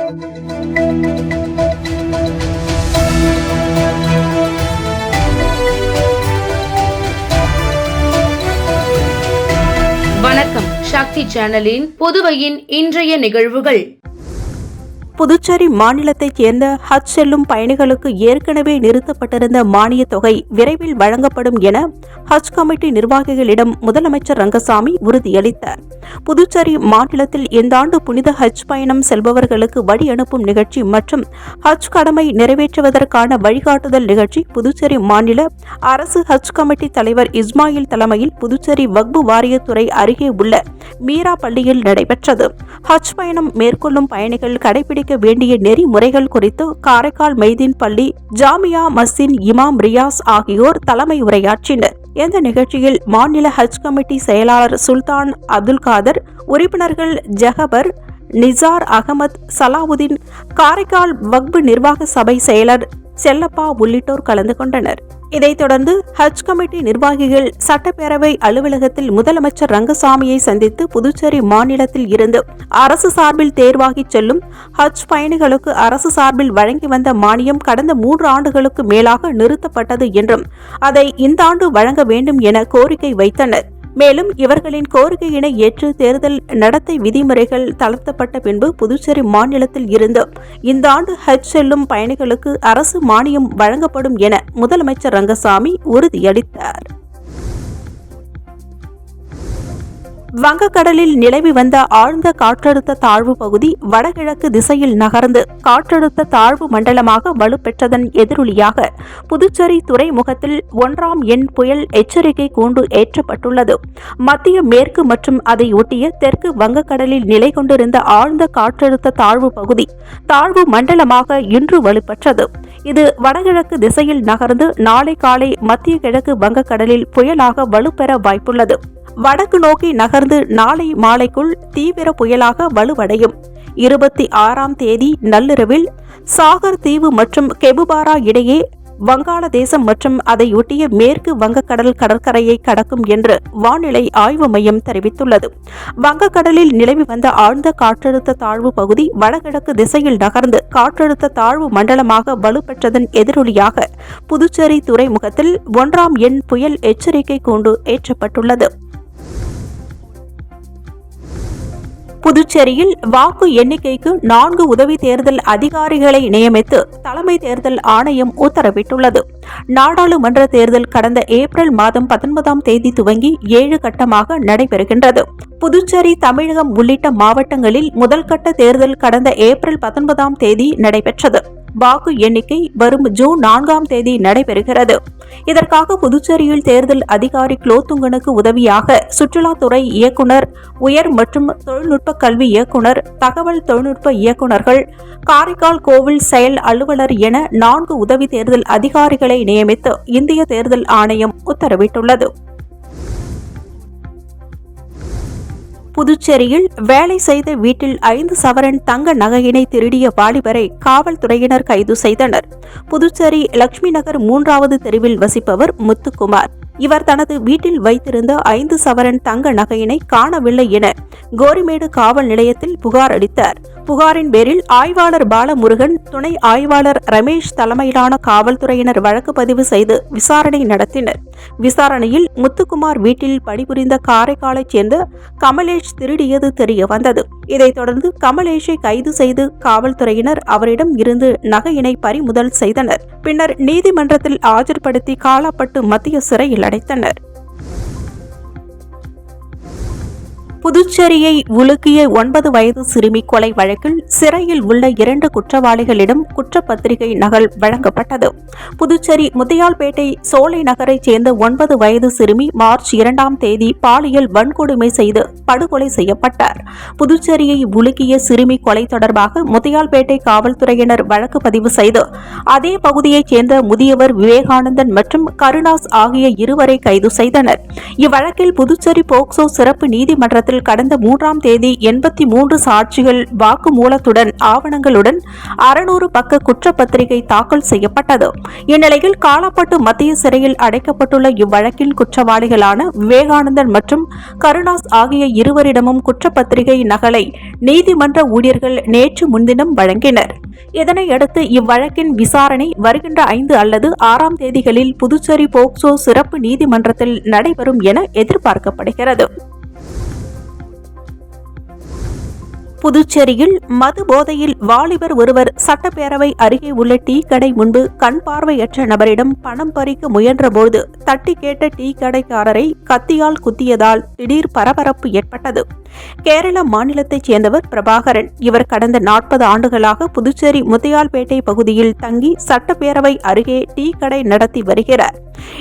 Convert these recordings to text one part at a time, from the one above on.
வணக்கம். சக்தி சேனலின் புதுவையின் இன்றைய நிகழ்வுகள். புதுச்சேரி மாநிலத்தைச் சேர்ந்த ஹஜ் செல்லும் பயணிகளுக்கு ஏற்கனவே நிறுத்தப்பட்டிருந்த மானியத் தொகை விரைவில் வழங்கப்படும் என ஹஜ் கமிட்டி நிர்வாகிகளிடம் முதலமைச்சர் ரங்கசாமி உறுதியளித்தார். புதுச்சேரி மாநிலத்தில் இந்த ஆண்டு புனித ஹஜ் பயணம் செல்பவர்களுக்கு வழி அனுப்பும் நிகழ்ச்சி மற்றும் ஹஜ் கடமை நிறைவேற்றுவதற்கான வழிகாட்டுதல் நிகழ்ச்சி புதுச்சேரி மாநில அரசு ஹஜ் கமிட்டி தலைவர் இஸ்மாயில் தலைமையில் புதுச்சேரி வக்பு வாரியத்துறை அருகே உள்ள மீரா பள்ளியில் நடைபெற்றது. ஹஜ் பயணம் மேற்கொள்ளும் பயணிகள் கடைபிடிக்க வேண்டிய நெறிமுறைகள் குறித்து காரைக்கால் மெய்தீன் பள்ளி ஜாமியா மஸ்ஜித் இமாம் ரியாஸ் ஆகியோர் தலைமை உரையாற்றினர். இந்த நிகழ்ச்சியில் மாநில ஹஜ் கமிட்டி செயலாளர் சுல்தான் அப்துல் காதர், உறுப்பினர்கள் ஜஹபர், நிசார் அகமது, சலாவுதீன், காரைக்கால் வக்பு நிர்வாக சபை செயலர் செல்லப்பா உள்ளிட்டோர் கலந்து கொண்டனர். இதைத் தொடர்ந்து ஹஜ் கமிட்டி நிர்வாகிகள் சட்டப்பேரவை அலுவலகத்தில் முதலமைச்சர் ரங்கசாமியை சந்தித்து புதுச்சேரி மாநிலத்தில் இருந்து அரசு சார்பில் தேர்வாகி செல்லும் ஹஜ் பயணிகளுக்கு அரசு சார்பில் வழங்கி வந்த மானியம் கடந்த 3 ஆண்டுகளுக்கு மேலாக நிறுத்தப்பட்டது என்றும் அதை இந்த ஆண்டு வழங்க வேண்டும் என கோரிக்கை வைத்தனர். மேலும் இவர்களின் கோரிக்கையினை ஏற்று தேர்தல் நடத்தை விதிமுறைகள் தளர்த்தப்பட்ட பின்பு புதுச்சேரி மாநிலத்தில் இருந்து இந்த ஆண்டு ஹஜ் செல்லும் பயணிகளுக்கு அரசு மானியம் வழங்கப்படும் என முதலமைச்சர் ரங்கசாமி உறுதியளித்தார். வங்கக்கடலில் நிலவி வந்த ஆழ்ந்த காற்றழுத்த தாழ்வு பகுதி வடகிழக்கு திசையில் நகர்ந்து காற்றழுத்த தாழ்வு மண்டலமாக வலுப்பெற்றதன் எதிரொலியாக புதுச்சேரி துறைமுகத்தில் 1ஆம் எண் புயல் எச்சரிக்கை கூண்டு ஏற்றப்பட்டுள்ளது. மத்திய மேற்கு மற்றும் அதை ஒட்டிய தெற்கு வங்கக்கடலில் நிலை கொண்டிருந்த ஆழ்ந்த காற்றழுத்த தாழ்வு பகுதி தாழ்வு மண்டலமாக இன்று வலுப்பெற்றது. இது வடகிழக்கு திசையில் நகர்ந்து நாளை காலை மத்திய கிழக்கு வங்கக்கடலில் புயலாக வலுப்பெற வாய்ப்புள்ளது. வடக்கு நோக்கி நகர்ந்து நாளை மாலைக்குள் தீவிர புயலாக வலுவடையும். 26ஆம் தேதி நள்ளிரவில் சாகர் தீவு மற்றும் கெபுபாரா இடையே வங்காளதேசம் மற்றும் அதையொட்டிய மேற்கு வங்கக்கடல் கடற்கரையை கடக்கும் என்று வானிலை ஆய்வு மையம் தெரிவித்துள்ளது. வங்கக்கடலில் நிலவி வந்த ஆழ்ந்த காற்றழுத்த தாழ்வு பகுதி வடகிழக்கு திசையில் நகர்ந்து காற்றழுத்த தாழ்வு மண்டலமாக வலுப்பெற்றதன் எதிரொலியாக புதுச்சேரி துறைமுகத்தில் 1ஆம் எண் புயல் எச்சரிக்கை கூண்டு ஏற்றப்பட்டுள்ளது. புதுச்சேரியில் வாக்கு எண்ணிக்கைக்கு 4 உதவி தேர்தல் அதிகாரிகளை நியமித்து தலைமை தேர்தல் ஆணையம் உத்தரவிட்டுள்ளது. நாடாளுமன்ற தேர்தல் கடந்த ஏப்ரல் மாதம் 19ஆம் தேதி துவங்கி 7 கட்டமாக நடைபெறுகின்றது. புதுச்சேரி, தமிழகம் உள்ளிட்ட மாவட்டங்களில் முதல் கட்ட தேர்தல் கடந்த ஏப்ரல் 19ஆம் தேதி நடைபெற்றது. வாக்கு எண்ணிக்கை வரும் ஜூன் 4ஆம் தேதி நடைபெறுகிறது. இதற்காக புதுச்சேரியில் தேர்தல் அதிகாரி குலோத்துங்கனுக்கு உதவியாக சுற்றுலாத்துறை இயக்குநர், உயர் மற்றும் தொழில்நுட்ப கல்வி இயக்குநர், தகவல் தொழில்நுட்ப இயக்குநர்கள், காரைக்கால் கோவில் செயல் அலுவலர் என 4 உதவி தேர்தல் அதிகாரிகளை நியமித்து இந்திய தேர்தல் ஆணையம் உத்தரவிட்டுள்ளது. புதுச்சேரியில் வேலை செய்த வீட்டில் 5 சவரன் தங்க நகையினை திருடிய வாலிபரை காவல்துறையினர் கைது செய்தனர். புதுச்சேரி லட்சுமி நகர் 3வது தெருவில் வசிப்பவர் முத்துக்குமார். இவர் தனது வீட்டில் வைத்திருந்த 5 சவரன் தங்க நகையினை காணவில்லை என கோரிமேடு காவல் நிலையத்தில் புகார் அளித்தார். புகாரின் பேரில் ஆய்வாளர் பாலமுருகன், துணை ஆய்வாளர் ரமேஷ் தலைமையிலான காவல்துறையினர் வழக்கு பதிவு செய்து விசாரணை நடத்தினர். விசாரணையில் முத்துக்குமார் வீட்டில் பணிபுரிந்த காரைக்காலைச் சேர்ந்த கமலேஷ் திருடியது தெரிய வந்தது. இதைத் தொடர்ந்து கமலேஷை கைது செய்து காவல்துறையினர் அவரிடம் இருந்து நகையினை பறிமுதல் செய்தனர். பின்னர் நீதிமன்றத்தில் ஆஜர்படுத்தி காலாப்பட்டு மத்திய சிறையில் அடைத்தனர். புதுச்சேரியை உலுக்கிய 9 வயது சிறுமி கொலை வழக்கில் சிறையில் உள்ள 2 குற்றவாளிகளிடம் குற்றப்பத்திரிகை நகல் வழங்கப்பட்டது. புதுச்சேரி முத்தையால்பேட்டை சோலை நகரைச் சேர்ந்த 9 வயது சிறுமி மார்ச் 2ஆம் தேதி பாலியல் வன்கொடுமை செய்து படுகொலை செய்யப்பட்டார். புதுச்சேரியை உலுக்கிய சிறுமி கொலை தொடர்பாக முத்தையால்பேட்டை காவல்துறையினர் வழக்கு பதிவு செய்து அதே பகுதியைச் சேர்ந்த முதியவர் விவேகானந்தன் மற்றும் கருணாஸ் ஆகிய இருவரை கைது செய்தனர். இவ்வழக்கில் புதுச்சேரி போக்சோ சிறப்பு நீதிமன்றத்தில் நீதிமன்றத்தில் கடந்த 3ஆம் தேதி 83 சாட்சிகள் வாக்குமூலத்துடன் ஆவணங்களுடன் 600 பக்க குற்றப்பத்திரிகை தாக்கல் செய்யப்பட்டது. இந்நிலையில் காலாப்பட்டு மத்திய சிறையில் அடைக்கப்பட்டுள்ள இவ்வழக்கின் குற்றவாளிகளான விவேகானந்தன் மற்றும் கருணாஸ் ஆகிய இருவரிடமும் குற்றப்பத்திரிகை நகலை நீதிமன்ற ஊழியர்கள் நேற்று முன்தினம் வழங்கினர். இதனையடுத்து இவ்வழக்கின் விசாரணை வருகின்ற 5 அல்லது 6ஆம் தேதிகளில் புதுச்சேரி போக்சோ சிறப்பு நீதிமன்றத்தில் நடைபெறும் என எதிர்பார்க்கப்படுகிறது. புதுச்சேரியில் மது போதையில் வாலிபர் ஒருவர் சட்டப்பேரவை அருகே உள்ள டீ கடை முன்பு கண் பார்வையற்ற நபரிடம் பணம் பறிக்க முயன்றபோது தட்டி கேட்ட டீ கடைக்காரரை கத்தியால் குத்தியதால் திடீர் பரபரப்பு ஏற்பட்டது. கேரள மாநிலத்தைச் சேர்ந்தவர் பிரபாகரன். இவர் கடந்த 40 ஆண்டுகளாக புதுச்சேரி முத்தையால்பேட்டை பகுதியில் தங்கி சட்டப்பேரவை அருகே டீ கடை நடத்தி வருகிறார்.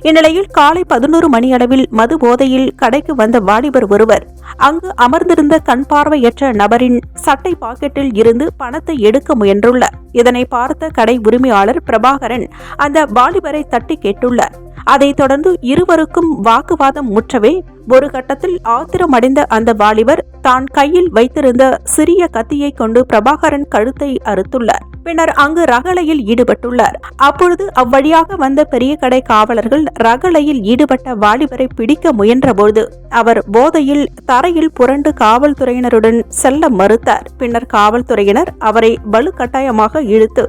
இந்நிலையில் காலை 11 மணியளவில் மது போதையில் கடைக்கு வந்த வாலிபர் ஒருவர் அங்கு அமர்ந்திருந்த கண் பார்வையற்ற நபரின் சட்டை பாக்கெட்டில் இருந்து பணத்தை எடுக்க முயன்றுள்ளார். இதனை பார்த்த கடை உரிமையாளர் பிரபாகரன் அந்த வாலிபரை தட்டி கேட்டுள்ளார். அதைத் தொடர்ந்து இருவருக்கும் வாக்குவாதம் முற்றவே ஒரு கட்டத்தில் ஆத்திரமடைந்த அந்த வாலிபர் தான் கையில் வைத்திருந்த சிறிய கத்தியை கொண்டு பிரபாகரன் கழுத்தை அறுத்துள்ளார். பின்னர் அங்கு ரகளையில் ஈடுபட்டுள்ளார். அப்பொழுது அவ்வழியாக வந்த பெரிய கடை காவலர்கள் ரகளையில் ஈடுபட்ட வாலிபரை பிடிக்க முயன்றபோது அவர் போதையில் தரையில் புரண்டு காவல்துறையினருடன் செல்ல மறுத்தார். பின்னர் காவல்துறையினர் அவரை வலுக்கட்டாயமாக இழுத்து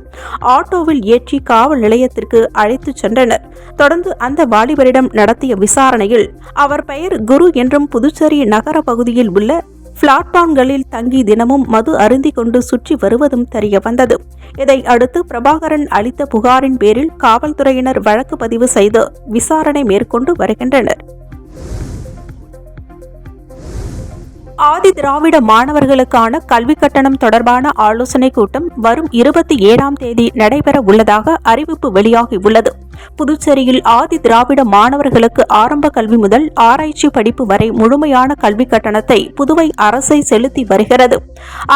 ஆட்டோவில் ஏற்றி காவல் நிலையத்திற்கு அழைத்துச் சென்றனர். தொடர்ந்து அந்த வாலிபரிடம் நடத்திய விசாரணையில் அவர் பெயர் குரு என்றும் புதுச்சேரி நகர பகுதியில் உள்ள பிளாட்பார்ம்களில் தங்கி தினமும் மது அருந்தி கொண்டு சுற்றி வருவதும் தெரிய வந்தது. இதை அடுத்து பிரபாகரன் அளித்த புகாரின் பேரில் காவல்துறையினர் வழக்கு பதிவு செய்து விசாரணை மேற்கொண்டு வருகின்றனர். ஆதி திராவிட மாணவர்களுக்கான கல்வி கட்டணம் தொடர்பான ஆலோசனைக் கூட்டம் வரும் 27ஆம் தேதி நடைபெற உள்ளதாக அறிவிப்பு வெளியாகியுள்ளது. புதுச்சேரியில் ஆதி திராவிட மாணவர்களுக்கு ஆரம்ப கல்வி முதல் ஆராய்ச்சி படிப்பு வரை முழுமையான கல்வி கட்டணத்தை புதுவை அரசை செலுத்தி வருகிறது.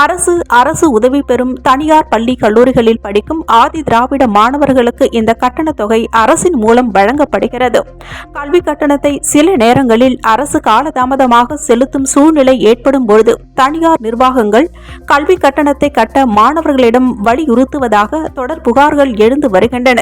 அரசு உதவி பெறும் தனியார் பள்ளி கல்லூரிகளில் படிக்கும் ஆதி திராவிட மாணவர்களுக்கு இந்த கட்டண தொகை அரசின் மூலம் வழங்கப்படுகிறது. கல்வி கட்டணத்தை சில நேரங்களில் அரசு காலதாமதமாக செலுத்தும் சூழ்நிலை ஏற்படும் பொழுது தனியார் நிர்வாகங்கள் கல்வி கட்டணத்தை கட்ட மாணவர்களிடம் வலியுறுத்துவதாக தொடர் புகார்கள் எழுந்து வருகின்றன.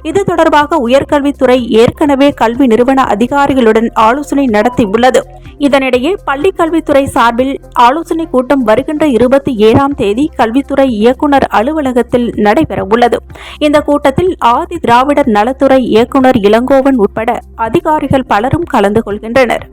இது தொடர்பாக உயர்கல்வித்துறை ஏற்கனவே கல்வி நிறுவன அதிகாரிகளுடன் ஆலோசனை நடத்தியுள்ளது. இதனிடையே பள்ளிக் கல்வித்துறை சார்பில் ஆலோசனை கூட்டம் வருகின்ற 27ஆம் தேதி கல்வித்துறை இயக்குநர் அலுவலகத்தில் நடைபெற உள்ளது. இந்த கூட்டத்தில் ஆதி திராவிடர் நலத்துறை இயக்குநர் இளங்கோவன் உட்பட அதிகாரிகள் பலரும் கலந்து கொள்கின்றனர்.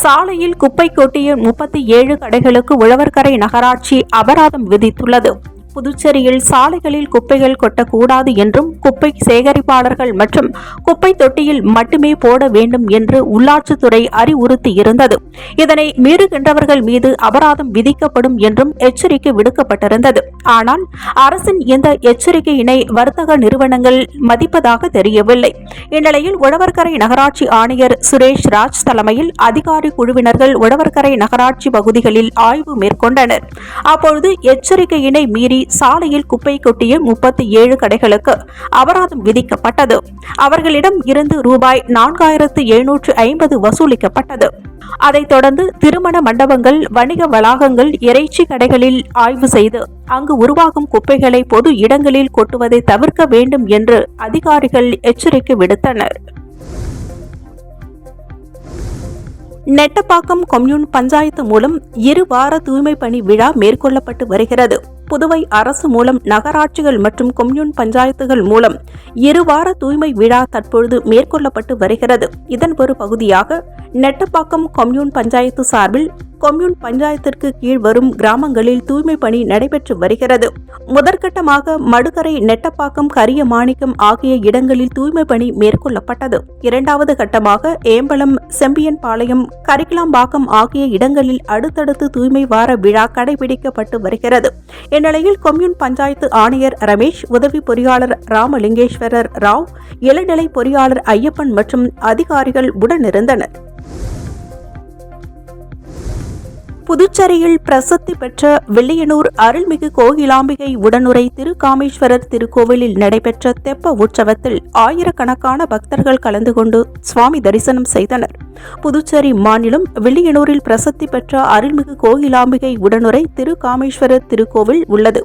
சாலையில் குப்பை கொட்டிய 37 கடைகளுக்கு உழவர்கரை நகராட்சி அபராதம் விதித்துள்ளது. புதுச்சேரியில் சாலைகளில் குப்பைகள் கொட்டக்கூடாது என்றும் குப்பை சேகரிப்பாளர்கள் மற்றும் குப்பை தொட்டியில் மட்டுமே போட வேண்டும் என்று உள்ளாட்சித்துறை அறிவுறுத்தியிருந்தது. இதனை மீறுகின்றவர்கள் மீது அபராதம் விதிக்கப்படும் என்றும் எச்சரிக்கை விடுக்கப்பட்டிருந்தது. ஆனால் அரசின் இந்த எச்சரிக்கையினை வர்த்தக நிறுவனங்கள் மதிப்பதாக தெரியவில்லை. இந்நிலையில் உழவர்கரை நகராட்சி ஆணையர் சுரேஷ் ராஜ் தலைமையில் அதிகாரி குழுவினர்கள் உழவர்கரை நகராட்சி பகுதிகளில் ஆய்வு மேற்கொண்டனர். அப்பொழுது எச்சரிக்கையினை மீறி சாலையில் குப்பை கொட்டிய 37 கடைகளுக்கு அபராதம் விதிக்கப்பட்டது. அவர்களிடம் இருந்து ரூபாய் 4750 வசூலிக்கப்பட்டது. அதைத் தொடர்ந்து திருமண மண்டபங்கள், வணிக வளாகங்கள், இறைச்சி கடைகளில் ஆய்வு செய்து அங்கு உருவாகும் குப்பைகளை பொது இடங்களில் கொட்டுவதை தவிர்க்க வேண்டும் என்று அதிகாரிகள் எச்சரிக்கை விடுத்தனர். நெட்டப்பாக்கம் கொம்யூன் பஞ்சாயத்து மூலம் 2 வார தூய்மை பணி விழா மேற்கொள்ளப்பட்டு வருகிறது. புதுவை அரசு மூலம் நகராட்சிகள் மற்றும் கொம்யூன் பஞ்சாயத்துகள் மூலம் 2 வார தூய்மை விழா தற்பொழுது மேற்கொள்ளப்பட்டு வருகிறது. இதன் ஒரு பகுதியாக நெட்டப்பாக்கம் கொம்யூன் பஞ்சாயத்து சார்பில் கொம்யூன் பஞ்சாயத்திற்கு கீழ் வரும் கிராமங்களில் தூய்மை பணி நடைபெற்று வருகிறது. முதற்கட்டமாக மடுகரை, நெட்டப்பாக்கம், கரியமாணிக்கம் ஆகிய இடங்களில் தூய்மை பணி மேற்கொள்ளப்பட்டது. 2வது கட்டமாக ஏம்பலம், செம்பியன்பாளையம், கரிக்கலாம்பாக்கம் ஆகிய இடங்களில் அடுத்தடுத்து தூய்மை வார விழா கடைபிடிக்கப்பட்டு வருகிறது. இந்நிலையில் கொம்யூன் பஞ்சாயத்து ஆணையர் ரமேஷ், உதவி பொறியாளர் ராமலிங்கேஸ்வரர் ராவ், இளநிலை பொறியாளர் ஐயப்பன் மற்றும் அதிகாரிகள் உடனிருந்தனர். புதுச்சேரியில் பிரசித்தி பெற்ற வில்லியனூர் அருள்மிகு கோகிலாம்பிகை உடனுரை திருக்காமேஸ்வரர் திருக்கோவிலில் நடைபெற்ற தெப்ப உற்சவத்தில் ஆயிரக்கணக்கான பக்தர்கள் கலந்து கொண்டு சுவாமி தரிசனம் செய்தனர். புதுச்சேரி மாநிலம் வில்லியனூரில் பிரசித்தி பெற்ற அருள்மிகு கோயிலாம்பிகை உடனுரை திருகாமேஸ்வரர் திருக்கோவில் உள்ளது.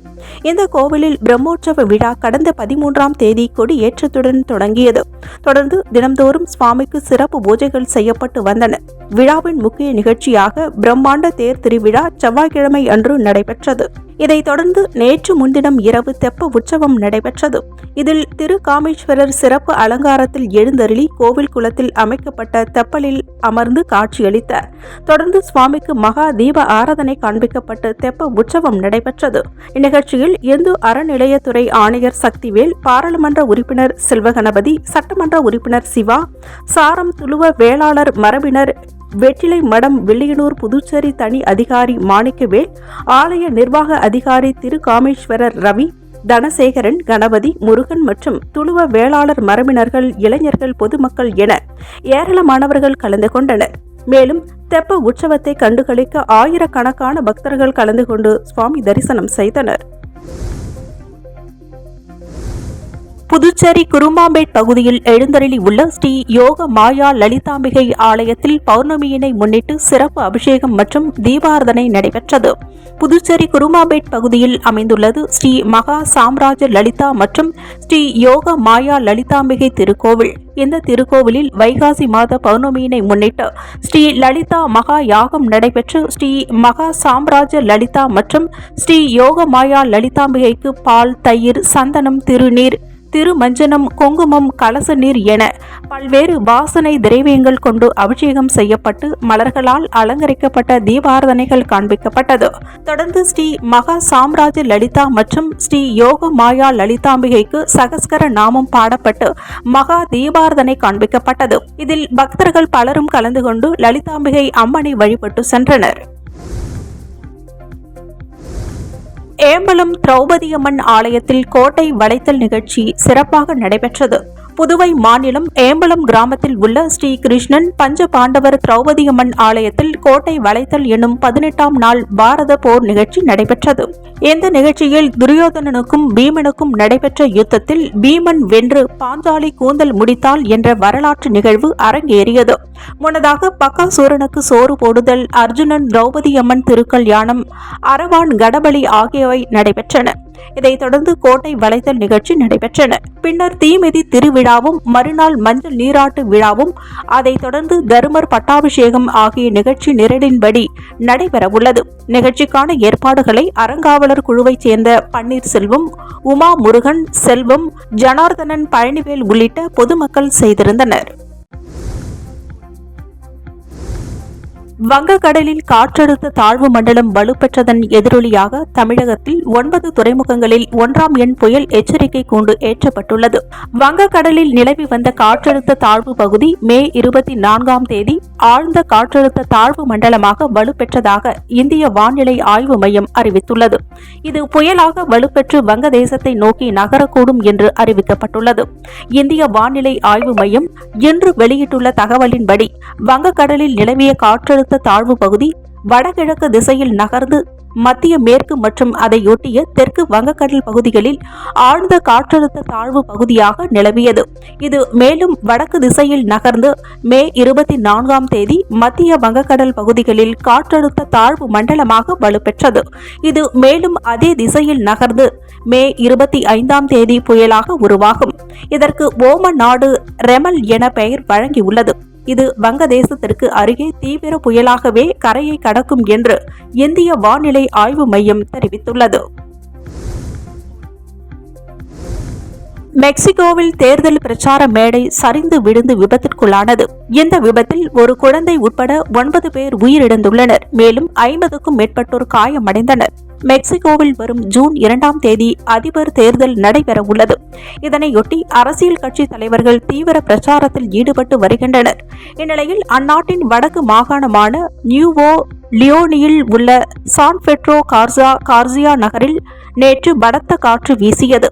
இந்த கோவிலில் பிரம்மோற்சவ விழா கடந்த 13ஆம் தேதி கொடியேற்றத்துடன் தொடங்கியது. தொடர்ந்து தினம்தோறும் சுவாமிக்கு சிறப்பு பூஜைகள் செய்யப்பட்டு வந்தன. விழாவின் முக்கிய நிகழ்ச்சியாக பிரம்மாண்ட தேர் திருவிழா செவ்வாய்க்கிழமை அன்று நடைபெற்றது. இதைத் தொடர்ந்து நேற்று முன்தினம் இரவு தெப்ப உற்சவம் நடைபெற்றது. இதில் திருகாமேஸ்வரர் சிறப்பு அலங்காரத்தில் எழுந்தருளி கோவில் குளத்தில் அமைக்கப்பட்ட தெப்பலில் அமர்ந்து காட்சியளித்தார். தொடர்ந்து சுவாமிக்கு மகா தீப ஆராதனை காண்பிக்கப்பட்டு தெப்ப உற்சவம் நடைபெற்றது. இந்நிகழ்ச்சியில் இந்து அறநிலையத்துறை ஆணையர் சக்திவேல், பாராளுமன்ற உறுப்பினர் செல்வகணபதி, சட்டமன்ற உறுப்பினர் சிவா, சாரம் துளுவ வேளாளர் மரபினர், வெற்றிலை மடம் வில்லியனூர் புதுச்சேரி தனி அதிகாரி மாணிக்கவேல், ஆலய நிர்வாக அதிகாரி திருகாமேஸ்வரர் ரவி, தனசேகரன், கணபதி, முருகன் மற்றும் துளுவ வேளாளர் மரபினர்கள், இளைஞர்கள், பொதுமக்கள் என ஏராளமானவர்கள் கலந்து கொண்டனர். மேலும் தெப்ப உற்சவத்தை கண்டுகளிக்க ஆயிரக்கணக்கான பக்தர்கள் கலந்து கொண்டு சுவாமி தரிசனம் செய்தனர். புதுச்சேரி குருமாம்பேட் பகுதியில் எழுந்தருளி உள்ள ஸ்ரீ யோக மாயா லலிதாம்பிகை ஆலயத்தில் பௌர்ணமியினை முன்னிட்டு சிறப்பு அபிஷேகம் மற்றும் தீபாராதனை நடைபெற்றது. புதுச்சேரி குருமாம்பேட் பகுதியில் அமைந்துள்ளது ஸ்ரீ மகா சாம்ராஜ லலிதா மற்றும் ஸ்ரீ யோக மாயா லலிதாம்பிகை திருக்கோவில். இந்த திருக்கோவிலில் வைகாசி மாத பௌர்ணமியினை முன்னிட்டு ஸ்ரீ லலிதா மகா யாகம் நடைபெற்று ஸ்ரீ மகா சாம்ராஜ லலிதா மற்றும் ஸ்ரீ யோக மாயா லலிதாம்பிகைக்கு பால், தயிர், சந்தனம், திருநீர், திருமஞ்சனம், குங்குமம், கலச நீர் என பல்வேறு வாசனை திரவியங்கள் கொண்டு அபிஷேகம் செய்யப்பட்டு மலர்களால் அலங்கரிக்கப்பட்ட தீபாராதனைகள் காண்பிக்கப்பட்டது. தொடர்ந்து ஸ்ரீ மகா சாம்ராஜ லலிதா மற்றும் ஸ்ரீ யோக மாயா லலிதாம்பிகைக்கு சகஸ்கர நாமம் பாடப்பட்டு மகா தீபாராதனை காண்பிக்கப்பட்டது. இதில் பக்தர்கள் பலரும் கலந்து கொண்டு லலிதாம்பிகை அம்மனை வழிபட்டு சென்றனர். ஏம்பலம் திரௌபதியம்மன் ஆலயத்தில் கோட்டை வளைத்தல் நிகழ்ச்சி சிறப்பாக நடைபெற்றது. புதுவை மாநிலம் ஏம்பலம் கிராமத்தில் உள்ள ஸ்ரீ கிருஷ்ணன் பஞ்ச பாண்டவர் திரௌபதியம்மன் ஆலயத்தில் கோட்டை வளைத்தல் எனும் 18ஆம் நாள் பாரத போர் நிகழ்ச்சி நடைபெற்றது. இந்த நிகழ்ச்சியில் துரியோதனனுக்கும் பீமனுக்கும் நடைபெற்ற யுத்தத்தில் பீமன் வென்று பாஞ்சாலி கூந்தல் முடித்தாள் என்ற வரலாற்று நிகழ்வு அரங்கேறியது. முன்னதாக பக்காசூரனுக்கு சோறு போடுதல், அர்ஜுனன் திரௌபதியம்மன் திருக்கல்யாணம், அரவான் கடபலி ஆகியவை நடைபெற்றன. இதைத் தொடர்ந்து கோட்டை வளைத்தல் நிகழ்ச்சி நடைபெற்றன. பின்னர் தீமிதி திருவிழாவும், மறுநாள் மஞ்சள் நீராட்டு விழாவும், அதைத் தொடர்ந்து தருமர் பட்டாபிஷேகம் ஆகிய நிகழ்ச்சி நிரலின்படி நடைபெறவுள்ளது. நிகழ்ச்சிக்கான ஏற்பாடுகளை அறங்காவலர் குழுவைச் சேர்ந்த பன்னீர்செல்வம், உமா முருகன், செல்வம், ஜனார்தனன், பழனிவேல் உள்ளிட்ட பொதுமக்கள் செய்திருந்தனர். வங்கக்கடலில் காற்றழுத்த தாழ்வு மண்டலம் வலுப்பெற்றதன் எதிரொலியாக தமிழகத்தில் 9 துறைமுகங்களில் 1ஆம் எண் புயல் எச்சரிக்கை கூண்டு ஏற்றப்பட்டுள்ளது. வங்கக்கடலில் நிலவி வந்த காற்றழுத்த தாழ்வு பகுதி மே 24ஆம் தேதி ஆழ்ந்த காற்றழுத்த தாழ்வு மண்டலமாக வலுப்பெற்றதாக இந்திய வானிலை ஆய்வு மையம் அறிவித்துள்ளது. இது புயலாக வலுப்பெற்று வங்கதேசத்தை நோக்கி நகரக்கூடும் என்று அறிவிக்கப்பட்டுள்ளது. இந்திய வானிலை ஆய்வு மையம் இன்று வெளியிட்டுள்ள தகவலின்படி வங்கக்கடலில் நிலவிய காற்றழுத்த தாழ்வு பகுதி வடகிழக்கு திசையில் நகர்ந்து மத்திய மேற்கு மற்றும் அதையொட்டிய தெற்கு வங்கக்கடல் பகுதிகளில் ஆழ்ந்த காற்றழுத்த தாழ்வு பகுதியாக நிலவியது. இது மேலும் வடக்கு திசையில் நகர்ந்து மே 24ஆம் தேதி மத்திய வங்கக்கடல் பகுதிகளில் காற்றழுத்த தாழ்வு மண்டலமாக வலுப்பெற்றது. இது மேலும் அதே திசையில் நகர்ந்து மே 25ஆம் தேதி புயலாக உருவாகும். இதற்கு ஓமன் நாடு ரெமல் என பெயர் வழங்கியுள்ளது. இது வங்கதேசத்திற்கு அருகே தீவிர புயலாகவே கரையை கடக்கும் என்று இந்திய வானிலை ஆய்வு மையம் தெரிவித்துள்ளது. மெக்சிகோவில் தேர்தல் பிரச்சார மேடை சரிந்து விழுந்து விபத்திற்குள்ளானது. இந்த விபத்தில் ஒரு குழந்தை உட்பட 9 பேர் உயிரிழந்துள்ளனர். மேலும் 50க்கும் மேற்பட்டோர் காயமடைந்தனர். மெக்சிகோவில் வரும் ஜூன் 2ஆம் தேதி அதிபர் தேர்தல் நடைபெறவுள்ளது. இதனையொட்டி அரசியல் கட்சி தலைவர்கள் தீவிர பிரச்சாரத்தில் ஈடுபட்டு வருகின்றனர். இந்நிலையில் அந்நாட்டின் வடக்கு மாகாணமான நியூவோ லியோனியில் உள்ள சான் பெட்ரோ கார்சியா நகரில் நேற்று பலத்த காற்று வீசியது.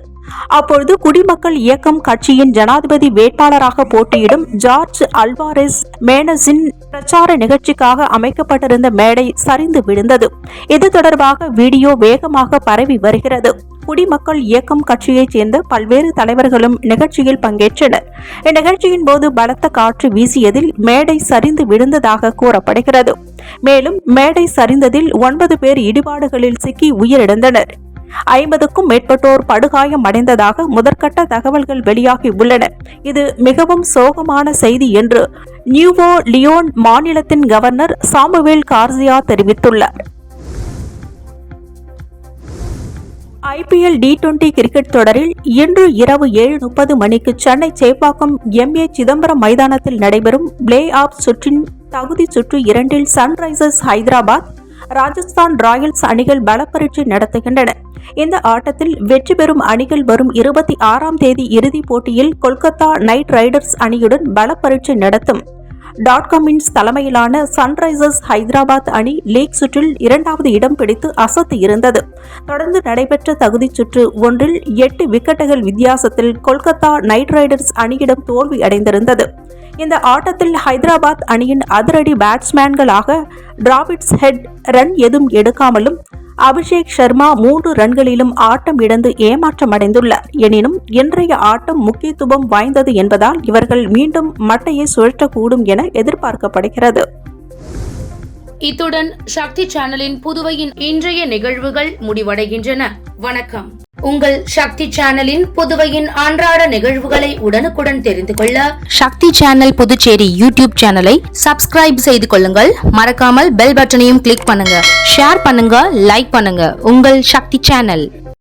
அப்பொழுது குடிமக்கள் இயக்கம் கட்சியின் ஜனாதிபதி வேட்பாளராக போட்டியிடும் ஜார்ஜ் அல்வாரெஸ் மேனஸின் பிரச்சார நிகழ்ச்சிக்காக அமைக்கப்பட்டிருந்த மேடை சரிந்து விழுந்தது. இது தொடர்பாக வீடியோ வேகமாக பரவி வருகிறது. குடிமக்கள் இயக்கம் கட்சியைச் சேர்ந்த பல்வேறு தலைவர்களும் நிகழ்ச்சியில் பங்கேற்றனர். இந்நிகழ்ச்சியின் போது பலத்த காற்று வீசியதில் மேடை சரிந்து விழுந்ததாக கூறப்படுகிறது. மேலும் மேடை சரிந்ததில் 9 பேர் இடிபாடுகளில் சிக்கி உயிரிழந்தனர். 50க்கும் மேற்பட்டோர் படுகாயம் அடைந்ததாக முதற்கட்ட தகவல்கள் வெளியாகி உள்ளன. இது மிகவும் சோகமான செய்தி என்று நியூவோ லியோன் மாநிலத்தின் கவர்னர் சாமுவேல் கார்சியா தெரிவித்துள்ளார். IPL T20 கிரிக்கெட் தொடரில் இன்று இரவு 7:30 மணிக்கு சென்னை சேப்பாக்கம் MA சிதம்பரம் மைதானத்தில் நடைபெறும் பிளே ஆஃப் சுற்றின் தகுதி சுற்று 2இல் சன்ரைசர்ஸ் ஹைதராபாத், ராஜஸ்தான் ராயல்ஸ் அணிகள் பலப்பரீட்சை நடத்துகின்றன. இந்த ஆட்டத்தில் வெற்றி பெறும் அணிகள் வரும் 26ஆம் தேதி இறுதிப் போட்டியில் கொல்கத்தா நைட் ரைடர்ஸ் அணியுடன் பலப்பரீட்சை நடத்தும். .com தலைமையிலான சன்ரைசர்ஸ் ஹைதராபாத் அணி லீக் சுற்றில் 2வது இடம் பிடித்து அசத்தி இருந்தது. தொடர்ந்து நடைபெற்ற தகுதிச் சுற்று ஒன்றில் 8 விக்கெட்டுகள் வித்தியாசத்தில் கொல்கத்தா நைட் ரைடர்ஸ் அணியிடம் தோல்வி அடைந்திருந்தது. இந்த ஆட்டத்தில் ஹைதராபாத் அணியின் அதிரடி பேட்ஸ்மேன்களாக டிராவிட்ஸ் ஹெட் ரன் எதுவும் எடுக்காமலும் அபிஷேக் சர்மா 3 ரன்களிலும் ஆட்டம் இழந்து ஏமாற்றமடைந்துள்ளார். எனினும் இன்றைய ஆட்டம் முக்கியத்துவம் வாய்ந்தது என்பதால் இவர்கள் மீண்டும் மட்டையை சுழற்றக்கூடும் என எதிர்பார்க்கப்படுகிறது. இத்துடன் சக்தி சேனலின் புதுவையின் இன்றைய நிகழ்வுகள் முடிவடைகின்றன. வணக்கம். உங்கள் சக்தி சேனலின் புதுவையின் அன்றாட நிகழ்வுகளை உடனுக்குடன் தெரிந்து கொள்ள சக்தி சேனல் புதுச்சேரி யூடியூப் சேனலை சப்ஸ்கிரைப் செய்து கொள்ளுங்கள். மறக்காமல் பெல் பட்டனையும் கிளிக் பண்ணுங்க, ஷேர் பண்ணுங்க, லைக் பண்ணுங்க. உங்கள் சக்தி சேனல்.